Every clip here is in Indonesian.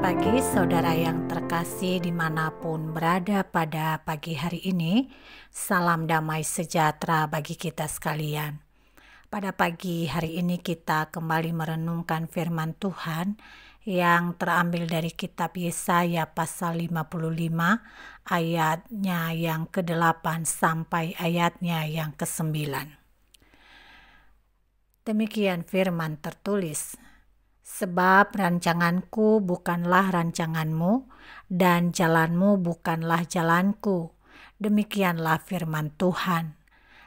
pagi saudara yang terkasih dimanapun berada pada pagi hari ini. Salam damai sejahtera bagi kita sekalian. Pada pagi hari ini kita kembali merenungkan firman Tuhan yang terambil dari kitab Yesaya pasal 55 ayatnya yang ke-8 sampai ayatnya yang ke-9. Demikian firman tertulis. Sebab rancanganku bukanlah rancanganmu, dan jalanmu bukanlah jalanku. Demikianlah firman Tuhan.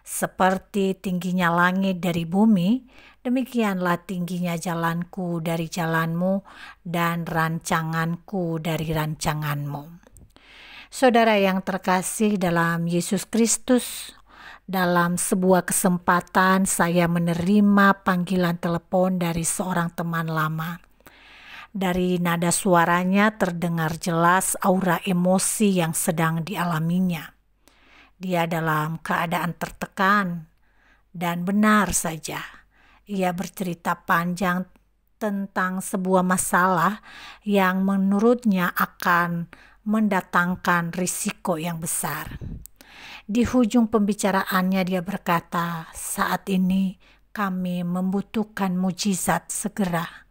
Seperti tingginya langit dari bumi, demikianlah tingginya jalanku dari jalanmu, dan rancanganku dari rancanganmu. Saudara yang terkasih dalam Yesus Kristus, dalam sebuah kesempatan saya menerima panggilan telepon dari seorang teman lama. Dari nada suaranya terdengar jelas aura emosi yang sedang dialaminya. Dia dalam keadaan tertekan dan benar saja. Ia bercerita panjang tentang sebuah masalah yang menurutnya akan mendatangkan risiko yang besar. Di ujung pembicaraannya dia berkata, saat ini kami membutuhkan mujizat segera.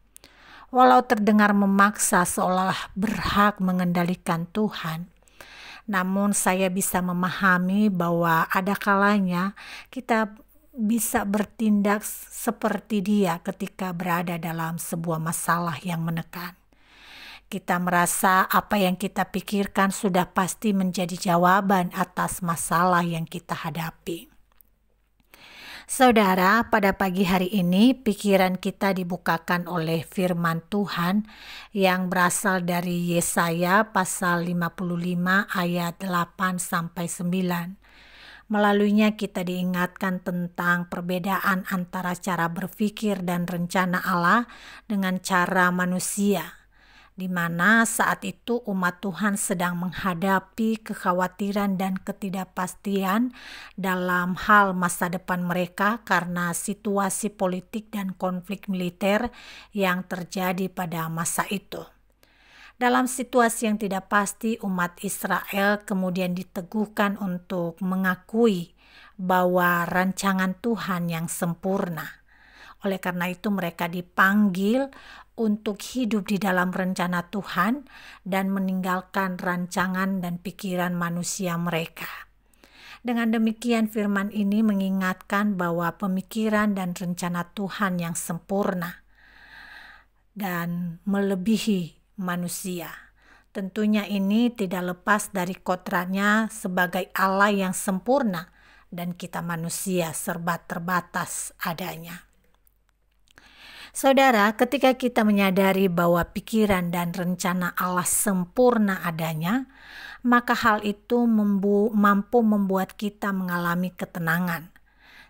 Walau terdengar memaksa seolah berhak mengendalikan Tuhan, namun saya bisa memahami bahwa ada kalanya kita bisa bertindak seperti dia ketika berada dalam sebuah masalah yang menekan. Kita merasa apa yang kita pikirkan sudah pasti menjadi jawaban atas masalah yang kita hadapi. Saudara, pada pagi hari ini pikiran kita dibukakan oleh firman Tuhan yang berasal dari Yesaya pasal 55 ayat 8 sampai 9. Melaluinya kita diingatkan tentang perbedaan antara cara berpikir dan rencana Allah dengan cara manusia, di mana saat itu umat Tuhan sedang menghadapi kekhawatiran dan ketidakpastian dalam hal masa depan mereka karena situasi politik dan konflik militer yang terjadi pada masa itu. Dalam situasi yang tidak pasti, umat Israel kemudian diteguhkan untuk mengakui bahwa rancangan Tuhan yang sempurna. Oleh karena itu mereka dipanggil untuk hidup di dalam rencana Tuhan dan meninggalkan rancangan dan pikiran manusia mereka. Dengan demikian firman ini mengingatkan bahwa pemikiran dan rencana Tuhan yang sempurna dan melebihi manusia. Tentunya ini tidak lepas dari kodratnya sebagai Allah yang sempurna dan kita manusia serba terbatas adanya. Saudara, ketika kita menyadari bahwa pikiran dan rencana Allah sempurna adanya, maka hal itu mampu membuat kita mengalami ketenangan.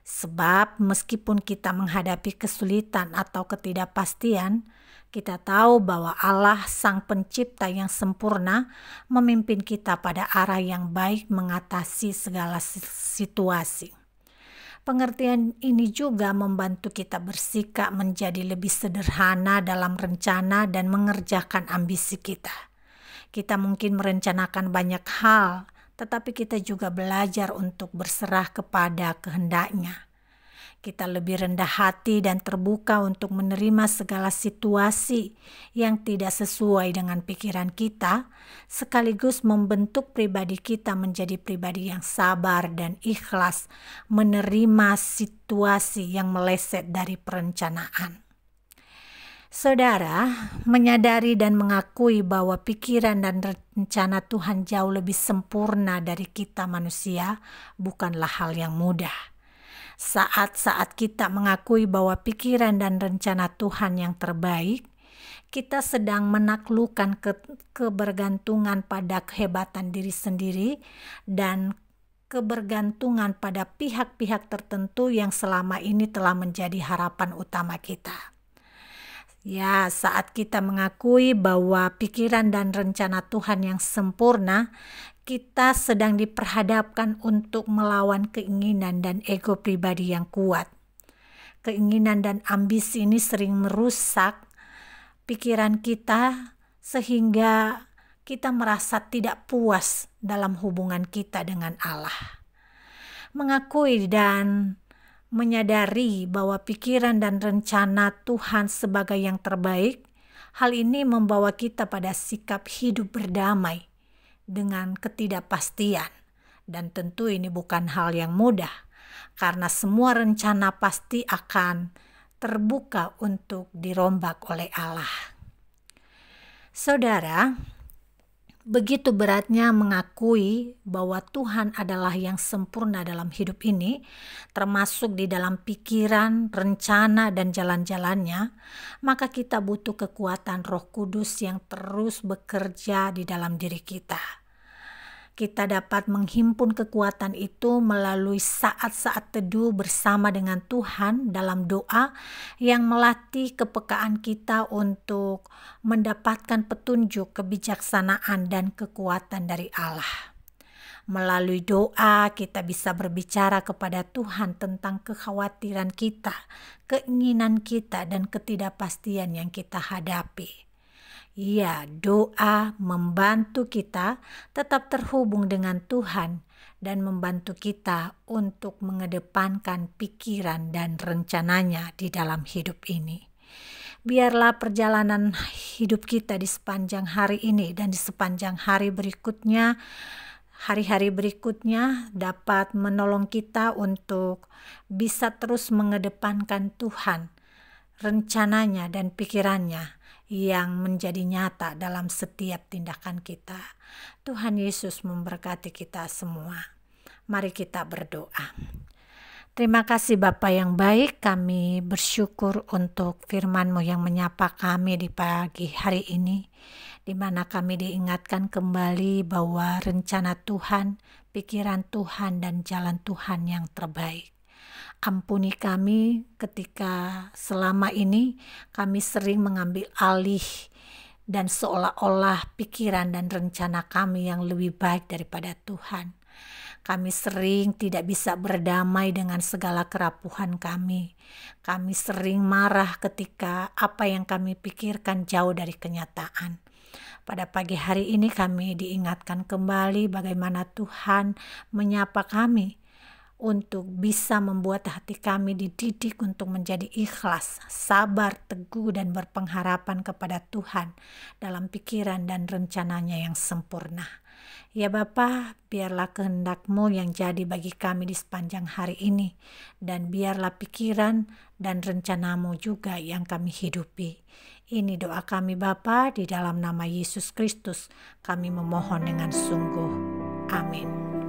Sebab meskipun kita menghadapi kesulitan atau ketidakpastian, kita tahu bahwa Allah Sang Pencipta yang sempurna memimpin kita pada arah yang baik mengatasi segala situasi. Pengertian ini juga membantu kita bersikap menjadi lebih sederhana dalam rencana dan mengerjakan ambisi kita. Kita mungkin merencanakan banyak hal, tetapi kita juga belajar untuk berserah kepada kehendak-Nya. Kita lebih rendah hati dan terbuka untuk menerima segala situasi yang tidak sesuai dengan pikiran kita, sekaligus membentuk pribadi kita menjadi pribadi yang sabar dan ikhlas menerima situasi yang meleset dari perencanaan. Saudara, menyadari dan mengakui bahwa pikiran dan rencana Tuhan jauh lebih sempurna dari kita manusia bukanlah hal yang mudah. Saat-saat kita mengakui bahwa pikiran dan rencana Tuhan yang terbaik, kita sedang menaklukkan kebergantungan pada kehebatan diri sendiri dan kebergantungan pada pihak-pihak tertentu yang selama ini telah menjadi harapan utama kita. Ya, saat kita mengakui bahwa pikiran dan rencana Tuhan yang sempurna, kita sedang diperhadapkan untuk melawan keinginan dan ego pribadi yang kuat. Keinginan dan ambisi ini sering merusak pikiran kita sehingga kita merasa tidak puas dalam hubungan kita dengan Allah. Mengakui dan menyadari bahwa pikiran dan rencana Tuhan sebagai yang terbaik, hal ini membawa kita pada sikap hidup berdamai dengan ketidakpastian. Dan tentu ini bukan hal yang mudah, karena semua rencana pasti akan terbuka untuk dirombak oleh Allah. Saudara, begitu beratnya mengakui bahwa Tuhan adalah yang sempurna dalam hidup ini, termasuk di dalam pikiran, rencana, dan jalan-jalannya, maka kita butuh kekuatan Roh Kudus yang terus bekerja di dalam diri kita. Kita dapat menghimpun kekuatan itu melalui saat-saat teduh bersama dengan Tuhan dalam doa yang melatih kepekaan kita untuk mendapatkan petunjuk, kebijaksanaan, dan kekuatan dari Allah. Melalui doa kita bisa berbicara kepada Tuhan tentang kekhawatiran kita, keinginan kita, dan ketidakpastian yang kita hadapi. Ya, doa membantu kita tetap terhubung dengan Tuhan dan membantu kita untuk mengedepankan pikiran dan rencananya di dalam hidup ini. Biarlah perjalanan hidup kita di sepanjang hari ini dan di sepanjang hari berikutnya, hari-hari berikutnya dapat menolong kita untuk bisa terus mengedepankan Tuhan, rencananya dan pikirannya yang menjadi nyata dalam setiap tindakan kita. Tuhan Yesus memberkati kita semua. Mari kita berdoa. Terima kasih Bapa yang baik, kami bersyukur untuk firman-Mu yang menyapa kami di pagi hari ini, di mana kami diingatkan kembali bahwa rencana Tuhan, pikiran Tuhan, dan jalan Tuhan yang terbaik. Ampuni kami ketika selama ini kami sering mengambil alih dan seolah-olah pikiran dan rencana kami yang lebih baik daripada Tuhan. Kami sering tidak bisa berdamai dengan segala kerapuhan kami. Kami sering marah ketika apa yang kami pikirkan jauh dari kenyataan. Pada pagi hari ini kami diingatkan kembali bagaimana Tuhan menyapa kami untuk bisa membuat hati kami dididik untuk menjadi ikhlas, sabar, teguh, dan berpengharapan kepada Tuhan dalam pikiran dan rencananya yang sempurna. Ya Bapa, biarlah kehendak-Mu yang jadi bagi kami di sepanjang hari ini, dan biarlah pikiran dan rencana-Mu juga yang kami hidupi. Ini doa kami Bapa, di dalam nama Yesus Kristus kami memohon dengan sungguh. Amin.